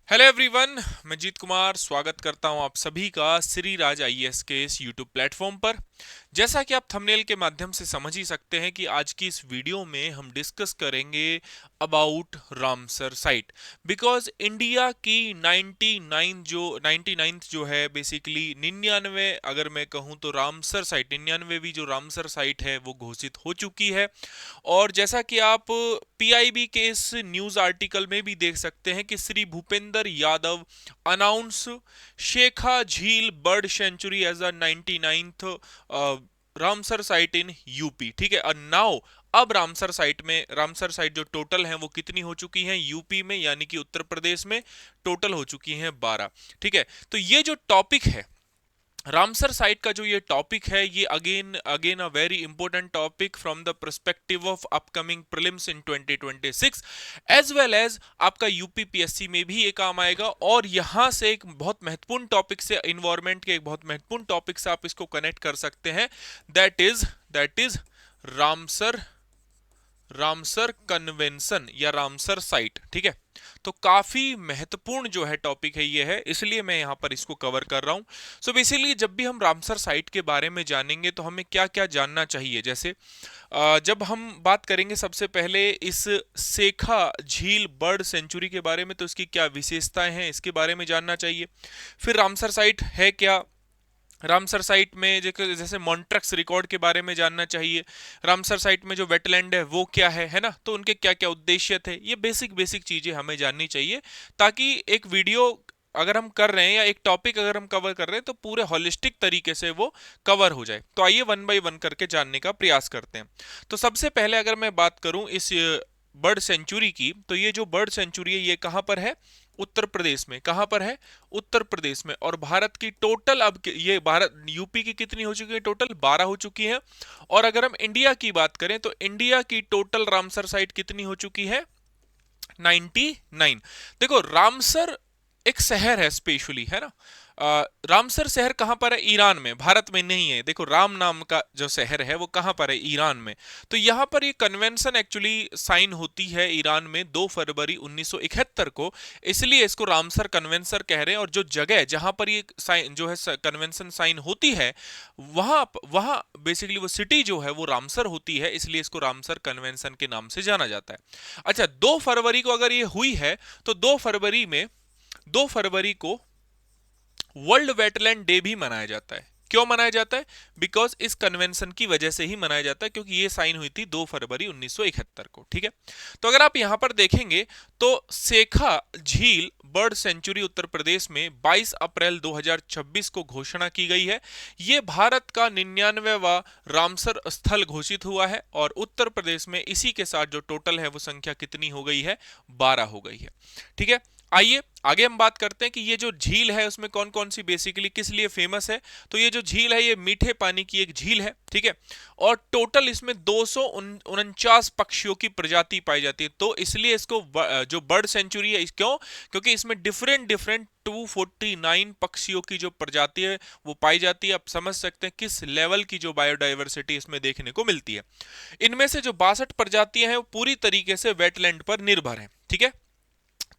Hello everyone, मैं जीत कुमार स्वागत करता हूं आप सभी का श्री राज आईएएस के इस यूट्यूब प्लेटफॉर्म पर। जैसा कि आप थंबनेल के माध्यम से समझ ही सकते हैं कि आज की इस वीडियो में हम डिस्कस करेंगे about Ramsar site. Because India की 99 जो है बेसिकली 99, अगर मैं कहूं तो रामसर साइट 99वीं जो रामसर साइट है वो घोषित हो चुकी है। और जैसा कि आप पीआईबी के इस न्यूज आर्टिकल में भी देख सकते हैं कि Shri Bhupender Yadav announce Shekha Jheel bird sanctuary as a 99th Ramsar site in UP. ठीक है, और नाउ अब रामसर साइट जो टोटल है वो कितनी हो चुकी है यूपी में, यानी कि उत्तर प्रदेश में टोटल हो चुकी हैं 12। ठीक है, तो ये जो टॉपिक है रामसर साइट का, जो ये टॉपिक है, ये again again a very important topic from the perspective of upcoming prelims in 2026 as well as आपका यूपीपीएससी में भी ये काम आएगा। और यहां से एक बहुत महत्वपूर्ण टॉपिक से, इन्वायरमेंट के एक बहुत महत्वपूर्ण टॉपिक से आप इसको कनेक्ट कर सकते हैं। That is Ramsar Ramsar convention या रामसर साइट। ठीक है, तो काफी महत्वपूर्ण जो है टॉपिक है ये है, इसलिए मैं यहां पर इसको कवर कर रहा हूं। सो बेसिकली जब भी हम रामसर साइट के बारे में जानेंगे तो हमें क्या क्या जानना चाहिए। जैसे जब हम बात करेंगे सबसे पहले इस सेखा झील बर्ड सेंचुरी के बारे में, तो इसकी क्या विशेषताएं हैं इसके बारे में जानना चाहिए। फिर रामसर साइट है क्या, रामसर साइट में जैसे मॉन्ट्रक्स रिकॉर्ड के बारे में जानना चाहिए। रामसर साइट में जो वेटलैंड है वो क्या है ना, तो उनके क्या क्या उद्देश्य थे, ये बेसिक बेसिक चीजें हमें जाननी चाहिए, ताकि एक वीडियो अगर हम कर रहे हैं या एक टॉपिक अगर हम कवर कर रहे हैं तो पूरे होलिस्टिक तरीके से वो कवर हो जाए। तो आइए वन बाय वन करके जानने का प्रयास करते हैं। तो सबसे पहले अगर मैं बात करूं इस बर्ड सेंचुरी की, तो ये जो बर्ड सेंचुरी है ये कहां पर है, उत्तर प्रदेश में। कहां पर है, उत्तर प्रदेश में। और भारत की टोटल अब ये भारत यूपी की कितनी हो चुकी है, टोटल 12 हो चुकी है। और अगर हम इंडिया की बात करें तो इंडिया की टोटल रामसर साइट कितनी हो चुकी है, 99। देखो रामसर एक शहर है स्पेशली, है ना। रामसर शहर कहां पर है, ईरान में, भारत में नहीं है। देखो राम नाम का जो शहर है वो कहां पर है, ईरान में। तो यहां पर ये कन्वेंशन एक्चुअली साइन होती है ईरान में 2 फरवरी 1971 को, इसलिए इसको रामसर कन्वेंशन कह रहे हैं। और जो जगह जहां पर ये साइन जो है कन्वेंशन साइन होती है, वहां वहां बेसिकली वो सिटी जो है वो रामसर होती है, इसलिए इसको रामसर कन्वेंशन के नाम से जाना जाता है। अच्छा, 2 फरवरी को अगर ये हुई है तो 2 फरवरी को वर्ल्ड वेटलैंड डे भी मनाया जाता है। क्यों मनाया जाता है, बिकॉज इस कन्वेंशन की वजह से ही मनाया जाता है, क्योंकि ये साइन हुई थी 2 फरवरी 1971 को। ठीक है, तो अगर आप यहां पर देखेंगे तो सेखा झील बर्ड सेंचुरी उत्तर प्रदेश में 22 अप्रैल 2026 को घोषणा की गई है। यह भारत का 99वां रामसर स्थल घोषित हुआ है। और उत्तर प्रदेश में इसी के साथ जो टोटल है वो संख्या कितनी हो गई है, 12 हो गई है। ठीक है, आइए आगे हम बात करते हैं कि ये जो झील है उसमें कौन कौन सी बेसिकली किस लिए फेमस है। तो ये जो झील है ये मीठे पानी की एक झील है। ठीक है, और टोटल इसमें 249 पक्षियों की प्रजाति पाई जाती है। तो इसलिए इसको जो बर्ड सेंचुरी है, क्यों, क्योंकि इसमें डिफरेंट डिफरेंट 249 पक्षियों की जो प्रजाति है वो पाई जाती है। आप समझ सकते हैं किस लेवल की जो बायोडाइवर्सिटी इसमें देखने को मिलती है। इनमें से जो 62 प्रजातियां हैं वो पूरी तरीके से वेटलैंड पर निर्भर है। ठीक है,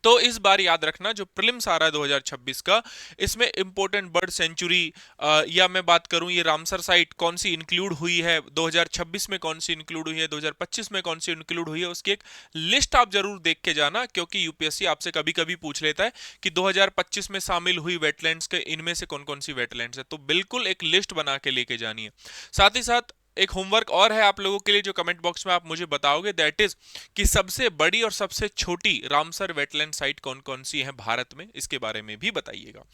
तो इस बार याद रखना जो प्रीलिम्स आ रहा है 2026 का, इसमें इंपॉर्टेंट बर्ड सेंचुरी, या मैं बात करूं ये रामसर साइट कौन सी इंक्लूड हुई है 2026 में, कौन सी इंक्लूड हुई है 2025 में, कौन सी इंक्लूड हुई है, उसकी एक लिस्ट आप जरूर देख के जाना। क्योंकि यूपीएससी आपसे कभी कभी पूछ लेता है कि 2025 में शामिल हुई वेटलैंड्स के इनमें से कौन कौन सी वेटलैंड्स है, तो बिल्कुल एक लिस्ट बना के लेके जानी है। साथ ही साथ एक होमवर्क और है आप लोगों के लिए, जो कमेंट बॉक्स में आप मुझे बताओगे, दैट इज कि सबसे बड़ी और सबसे छोटी रामसर वेटलैंड साइट कौन कौन सी है भारत में, इसके बारे में भी बताइएगा।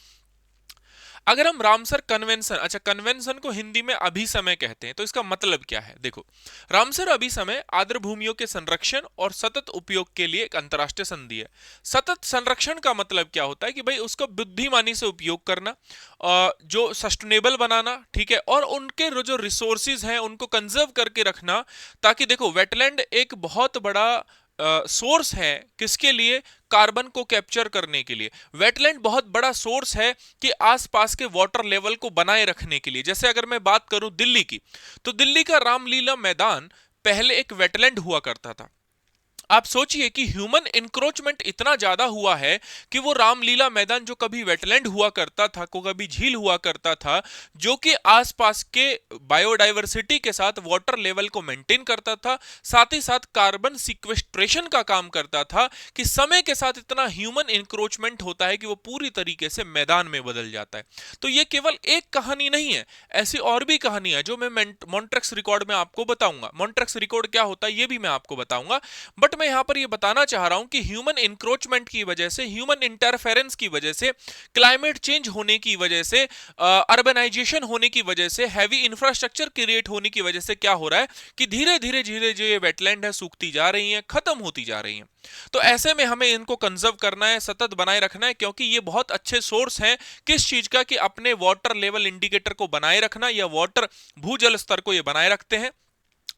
अगर हम रामसर कन्वेंशन, अच्छा कन्वेंशन को हिंदी में अभिसमय कहते हैं, तो इसका मतलब क्या है, देखो रामसर अभिसमय आर्द्र भूमियों के संरक्षण और सतत उपयोग के लिए एक अंतरराष्ट्रीय संधि है। सतत संरक्षण का मतलब क्या होता है कि भाई उसको बुद्धिमानी से उपयोग करना, जो सस्टेनेबल बनाना। ठीक है, और उनके जो रिसोर्सेज हैं उनको कंजर्व करके रखना, ताकि देखो वेटलैंड एक बहुत बड़ा सोर्स है किसके लिए, कार्बन को कैप्चर करने के लिए। वेटलैंड बहुत बड़ा सोर्स है कि आसपास के वाटर लेवल को बनाए रखने के लिए। जैसे अगर मैं बात करूं दिल्ली की, तो दिल्ली का रामलीला मैदान पहले एक वेटलैंड हुआ करता था। आप सोचिए कि ह्यूमन इंक्रोचमेंट इतना ज्यादा हुआ है कि वो रामलीला मैदान जो कभी वेटलैंड हुआ करता था, को कभी झील हुआ करता था, जो कि आसपास के बायोडायवर्सिटी के साथ वाटर लेवल को मेंटेन करता था, साथ ही साथ कार्बन सिक्वेस्ट्रेशन का काम करता था, कि समय के साथ इतना ह्यूमन इंक्रोचमेंट होता है कि वो पूरी तरीके से मैदान में बदल जाता है। तो ये केवल एक कहानी नहीं है, ऐसी और भी कहानियां जो मैं मॉन्ट्रेक्स रिकॉर्ड में आपको बताऊंगा। मॉन्ट्रेक्स रिकॉर्ड क्या होता है ये भी मैं आपको बताऊंगा, बट मैं यहां पर ये बताना चाह रहा हूं कि ह्यूमन इंक्रोचमेंट की वजह से, ह्यूमन इंटरफेरेंस की वजह से, क्लाइमेट चेंज होने की वजह से, अर्बनाइजेशन होने की वजह से, हैवी इंफ्रास्ट्रक्चर क्रिएट होने की वजह से क्या हो रहा है कि धीरे धीरे धीरे जो ये वेटलैंड है सूखती जा रही हैं, खत्म होती जा रही हैं। तो ऐसे में हमें इनको कंजर्व करना है, सतत बनाए रखना है, क्योंकि ये बहुत अच्छे सोर्स हैं किस चीज का, कि अपने वाटर लेवल इंडिकेटर को बनाए रखना, या वाटर भूजल स्तर को ये बनाए रखते हैं।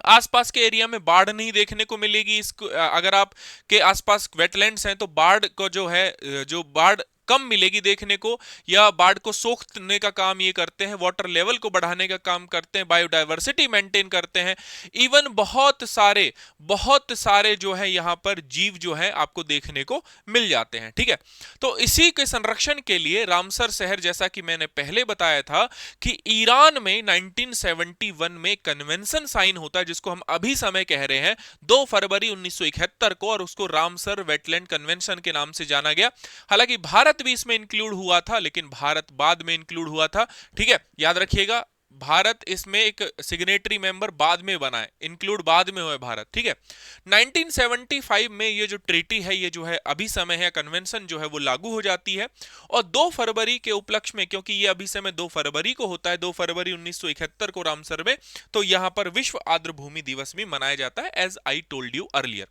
आसपास के एरिया में बाढ़ नहीं देखने को मिलेगी। इसको अगर आप के आसपास वेटलैंड्स हैं तो बाढ़ को जो है, जो बाढ़ कम मिलेगी देखने को, या बाढ़ को सोखने का काम ये करते हैं, वाटर लेवल को बढ़ाने का काम करते हैं, बायोडायवर्सिटी मेंटेन करते हैं। इवन बहुत सारे जो है यहाँ पर जीव जो है आपको देखने को मिल जाते हैं। ठीक है, तो इसी के संरक्षण के लिए रामसर शहर, जैसा कि मैंने पहले बताया था कि ईरान में 1971 में कन्वेंशन साइन होता है, जिसको हम अभी समय कह रहे हैं 2 फरवरी 1971 को, और उसको रामसर वेटलैंड कन्वेंशन के नाम से जाना गया। हालांकि भारत भी इसमें इंक्लूड हुआ था, लेकिन भारत बाद में इंक्लूड हुआ था। ठीक है, याद रखिएगा, भारत इसमें एक सिग्नेटरी मेंबर बाद में बना है, इंक्लूड बाद में हुआ है भारत। ठीक है, 1975 में ये जो ट्रीटी है, ये जो है अभी समय है, कन्वेंशन जो है वो लागू हो जाती है। और 2 फरवरी के उपलक्ष्य में, क्योंकि ये अभी समय 2 फरवरी को होता है, 2 फरवरी 1971 को रामसर में, तो यहां पर विश्व आर्द्र भूमि दिवस भी मनाया जाता है, as I told you earlier.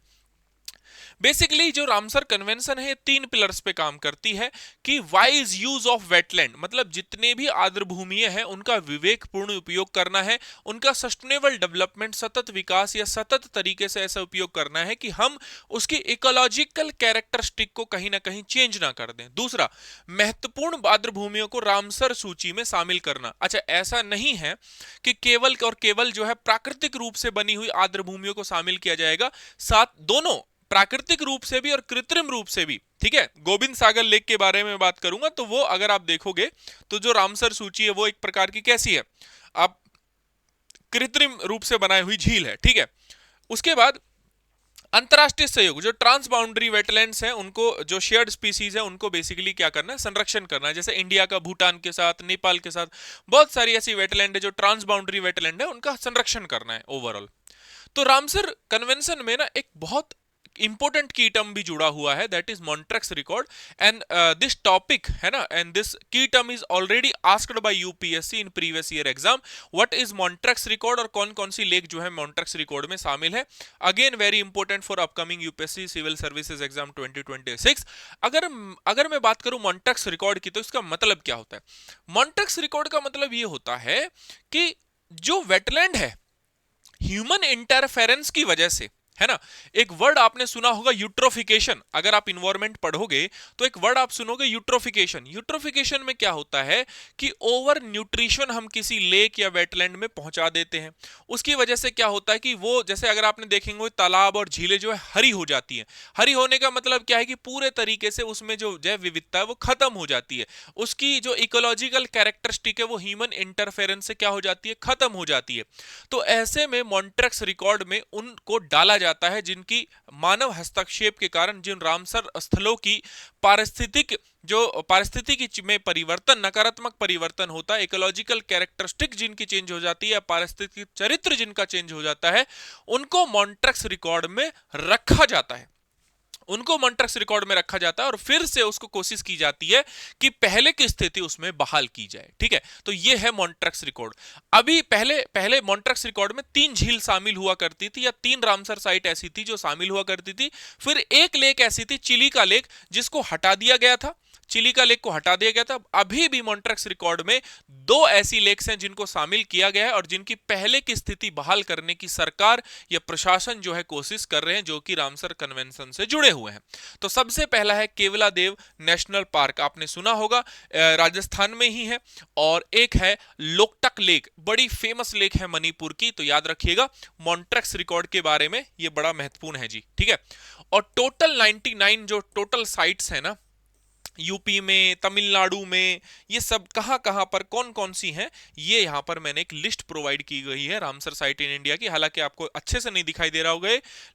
Basically जो रामसर कन्वेंशन है 3 पिलर्स पे काम करती है, कि वाइज यूज ऑफ वेटलैंड, मतलब जितने भी आर्द्र भूमियां हैं उनका विवेकपूर्ण उपयोग करना है, उनका सस्टेनेबल डेवलपमेंट, सतत विकास या सतत तरीके से ऐसा उपयोग करना है कि हम उसकी इकोलॉजिकल कैरेक्टरिस्टिक को कहीं ना कहीं चेंज ना कर दें। दूसरा, महत्वपूर्ण आर्द्र भूमियों को रामसर सूची में शामिल करना। अच्छा, ऐसा नहीं है कि केवल और केवल जो है प्राकृतिक रूप से बनी हुई आर्द्र भूमियों को शामिल किया जाएगा, साथ दोनों प्राकृतिक रूप से भी और कृत्रिम रूप से भी। ठीक है, गोविंद सागर लेक के बारे में बात करूंगा, तो वो अगर आप देखोगे तो जो रामसर सूची है वो एक प्रकार की कैसी है, आप कृत्रिम रूप से बनाई हुई झील है। ठीक है, उसके बाद अंतरराष्ट्रीय सहयोग, जो ट्रांस बाउंड्री वेटलैंड्स हैं उनको, जो शेयर्ड स्पीसीज है उनको बेसिकली क्या करना है, संरक्षण करना है। जैसे इंडिया का भूटान के साथ, नेपाल के साथ बहुत सारी ऐसी वेटलैंड है जो ट्रांस बाउंड्री वेटलैंड है, उनका संरक्षण करना है ओवरऑल। तो रामसर कन्वेंशन में ना एक बहुत इंपोर्टेंट की टर्म भी जुड़ा हुआ है, that is Montreux record. And this topic है ना, and this key term is already asked by UPSC in previous year exam, what is Montreux record, और कौन कौन सी लेक जो है मॉन्ट्रेक्स रिकॉर्ड में शामिल है। Again very important for upcoming UPSC civil services exam 2026। अगर मैं बात करूं मॉन्ट्रेक्स रिकॉर्ड की, तो इसका मतलब क्या होता है? मॉन्ट्रेक्स रिकॉर्ड का मतलब ये होता है कि जो वेटलैंड है, ह्यूमन इंटरफेरेंस की वजह से, है ना, एक वर्ड आपने सुना होगा यूट्रोफिकेशन। अगर आप इन्वायरमेंट पढ़ोगे तो एक वर्ड आप सुनोगे यूट्रोफिकेशन। यूट्रोफिकेशन में क्या होता है कि ओवर न्यूट्रिशन हम किसी लेक या वेटलैंड में पहुंचा देते हैं। उसकी वजह से क्या होता है कि वो, जैसे अगर आपने देखेंगे तालाब और झीलें जो है हरी हो जाती हैं। हरी होने का मतलब क्या है कि पूरे तरीके से उसमें जो जैव विविधता है वो खत्म हो जाती है, उसकी जो इकोलॉजिकल कैरेक्टरिस्टिक है वो ह्यूमन इंटरफेरेंस से क्या हो जाती है, खत्म हो जाती है। तो ऐसे में मॉन्ट्रेक्स रिकॉर्ड में उनको डाला जाता है जिनकी मानव हस्तक्षेप के कारण, जिन रामसर स्थलों की पारिस्थितिकी में परिवर्तन, नकारात्मक परिवर्तन होता है, इकोलॉजिकल कैरेक्टरिस्टिक जिनकी चेंज हो जाती है, पारिस्थितिक चरित्र जिनका चेंज हो जाता है, उनको मॉन्ट्रेक्स रिकॉर्ड में रखा जाता है। उनको मॉन्ट्रेक्स रिकॉर्ड में रखा जाता है और फिर से उसको कोशिश की जाती है कि पहले की स्थिति उसमें बहाल की जाए। ठीक है, तो ये है मॉन्ट्रेक्स रिकॉर्ड। अभी पहले मॉन्ट्रेक्स रिकॉर्ड में 3 झील शामिल हुआ करती थी, या 3 रामसर साइट ऐसी थी जो शामिल हुआ करती थी। फिर एक लेक ऐसी थी, चिलिका लेक, जिसको हटा दिया गया था। चिलिका लेक को हटा दिया गया था। अभी भी मॉन्ट्रेक्स रिकॉर्ड में 2 ऐसी लेक्स हैं जिनको शामिल किया गया है और जिनकी पहले की स्थिति बहाल करने की सरकार या प्रशासन जो है कोशिश कर रहे हैं, जो कि रामसर कन्वेंशन से जुड़े हुए हैं। तो सबसे पहला है केवला देव नेशनल पार्क, आपने सुना होगा, राजस्थान में ही है। और एक है लोकटक लेक, बड़ी फेमस लेक है मणिपुर की, तो याद रखिएगा मॉन्ट्रेक्स रिकॉर्ड के बारे में ये बड़ा महत्वपूर्ण है जी, ठीक है। और टोटल 99 जो टोटल साइट्स है ना यूपी में, तमिलनाडु में, ये सब कहां कहां पर कौन कौन सी हैं, ये यहां पर मैंने एक लिस्ट प्रोवाइड की गई है रामसर साइट इन इंडिया की। हालांकि आपको अच्छे से नहीं दिखाई दे रहा होगा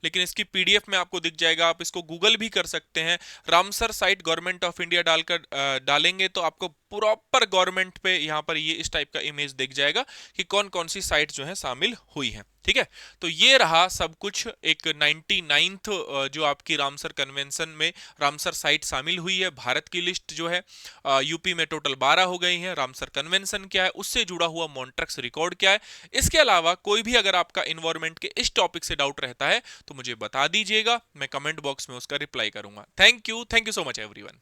लेकिन इसकी पीडीएफ में आपको दिख जाएगा, आप इसको गूगल भी कर सकते हैं। Ramsar site government of India डालकर डालेंगे तो आपको प्रॉपर गवर्नमेंट पे यहां पर ये इस टाइप का इमेज दिख जाएगा कि कौन कौन सी साइट जो है शामिल हुई है, ठीक है। तो ये रहा सब कुछ, एक 99th जो आपकी रामसर कन्वेंशन में रामसर साइट शामिल हुई है, भारत की लिस्ट जो है। यूपी में टोटल 12 हो गई हैं। रामसर कन्वेंशन क्या है, उससे जुड़ा हुआ मॉन्ट्रेक्स रिकॉर्ड क्या है। इसके अलावा कोई भी अगर आपका इन्वायरमेंट के इस टॉपिक से डाउट रहता है तो मुझे बता दीजिएगा, मैं कमेंट बॉक्स में उसका रिप्लाई करूंगा। Thank you so much everyone.